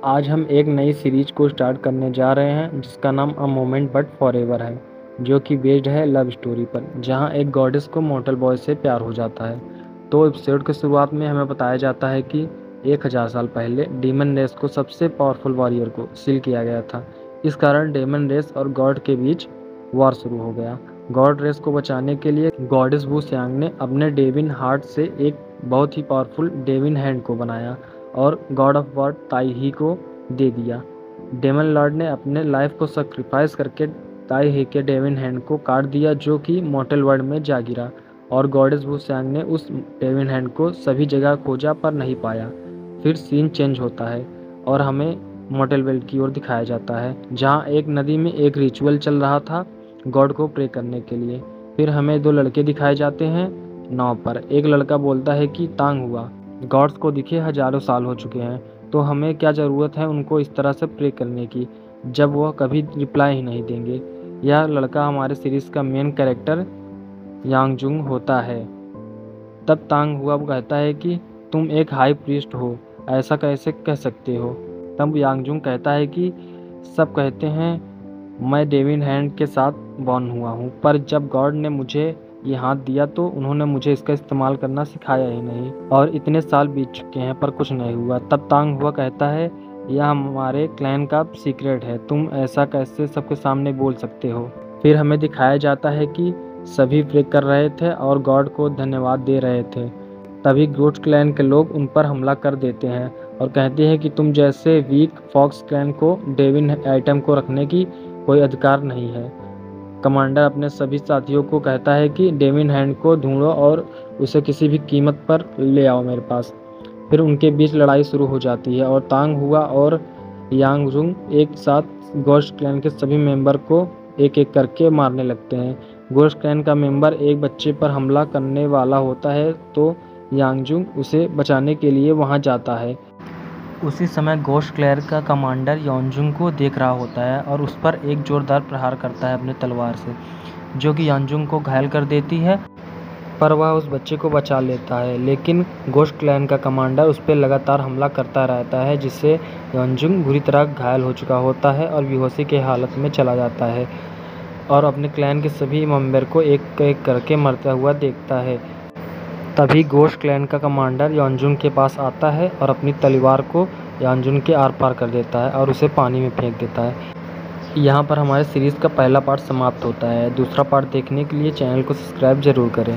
आज हम एक नई सीरीज को स्टार्ट करने जा रहे हैं जिसका नाम अ मोमेंट बट फॉरएवर है, जो कि बेस्ड है लव स्टोरी पर, जहां एक गॉडेस को मॉर्टल बॉय से प्यार हो जाता है। तो एपिसोड की शुरुआत में हमें बताया जाता है कि 1000 साल पहले डीमन रेस को सबसे पावरफुल वॉरियर को सील किया गया था। इस कारण डेमन रेस और गॉड के बीच वॉर शुरू हो गया। गॉड रेस को बचाने के लिए गॉडेस वू सियांग ने अपने डेविन हार्ट से एक बहुत ही पावरफुल डेविन हैंड को बनाया और गॉड ऑफ वॉर ताई ही को दे दिया। डेमन लॉर्ड ने अपने लाइफ को सेक्रीफाइस करके ताई ही के डेविन हैंड को काट दिया, जो कि मॉर्टल वर्ल्ड में जा गिरा। और गॉडेस वू सियांग ने उस डेविन हैंड को सभी जगह खोजा पर नहीं पाया। फिर सीन चेंज होता है और हमें मॉर्टल वर्ल्ड की ओर दिखाया जाता है, जहां एक नदी में एक रिचुअल चल रहा था गॉड को प्रे करने के लिए। फिर हमें दो लड़के दिखाए जाते हैं नाव पर। एक लड़का बोलता है कि तांग हुआ, गॉड्स को दिखे हजारों साल हो चुके हैं, तो हमें क्या ज़रूरत है उनको इस तरह से प्रे करने की जब वह कभी रिप्लाई ही नहीं देंगे। यह लड़का हमारे सीरीज़ का मेन कैरेक्टर यांगजुंग होता है। तब तांग हुआ कहता है कि तुम एक हाई प्रीस्ट हो, ऐसा कैसे कह सकते हो। तब यांगजुंग कहता है कि सब कहते हैं मैं डेविन हैंड के साथ बॉर्न हुआ हूँ, पर जब गॉड ने मुझे ये हाथ दिया तो उन्होंने मुझे इसका इस्तेमाल करना सिखाया ही नहीं, और इतने साल बीत चुके हैं पर कुछ नहीं हुआ। तब तांग हुआ कहता है यह हमारे क्लैन का सीक्रेट है, तुम ऐसा कैसे सबके सामने बोल सकते हो। फिर हमें दिखाया जाता है कि सभी प्रे कर रहे थे और गॉड को धन्यवाद दे रहे थे। तभी ग्रोथ क्लैन के लोग उन पर हमला कर देते हैं और कहते हैं कि तुम जैसे वीक फॉक्स क्लैन को डेविन आइटम को रखने की कोई अधिकार नहीं है। कमांडर अपने सभी साथियों को कहता है कि डेविन हैंड को ढूंढो और उसे किसी भी कीमत पर ले आओ मेरे पास। फिर उनके बीच लड़ाई शुरू हो जाती है और तांग हुआ और यांगजुंग एक साथ गोस्ट क्लैन के सभी मेंबर को एक एक करके मारने लगते हैं। गोस्ट क्लैन का मेंबर एक बच्चे पर हमला करने वाला होता है, तो यांगजुंग उसे बचाने के लिए वहां जाता है। उसी समय गोस्ट क्लेयर का कमांडर यांगजुंग को देख रहा होता है और उस पर एक जोरदार प्रहार करता है अपनी तलवार से, जो कि यांगजुंग को घायल कर देती है, पर वह उस बच्चे को बचा लेता है। लेकिन गोस्ट क्लैन का कमांडर उस पर लगातार हमला करता रहता है, जिससे यांगजुंग बुरी तरह घायल हो चुका होता है और बेहोशी के हालत में चला जाता है और अपने क्लैन के सभी मेंबर को एक एक करके मरता हुआ देखता है। तभी गोस्ट क्लैन का कमांडर यांगजुंग के पास आता है और अपनी तलवार को यांगजुंग के आर पार कर देता है और उसे पानी में फेंक देता है। यहाँ पर हमारे सीरीज़ का पहला पार्ट समाप्त होता है। दूसरा पार्ट देखने के लिए चैनल को सब्सक्राइब जरूर करें।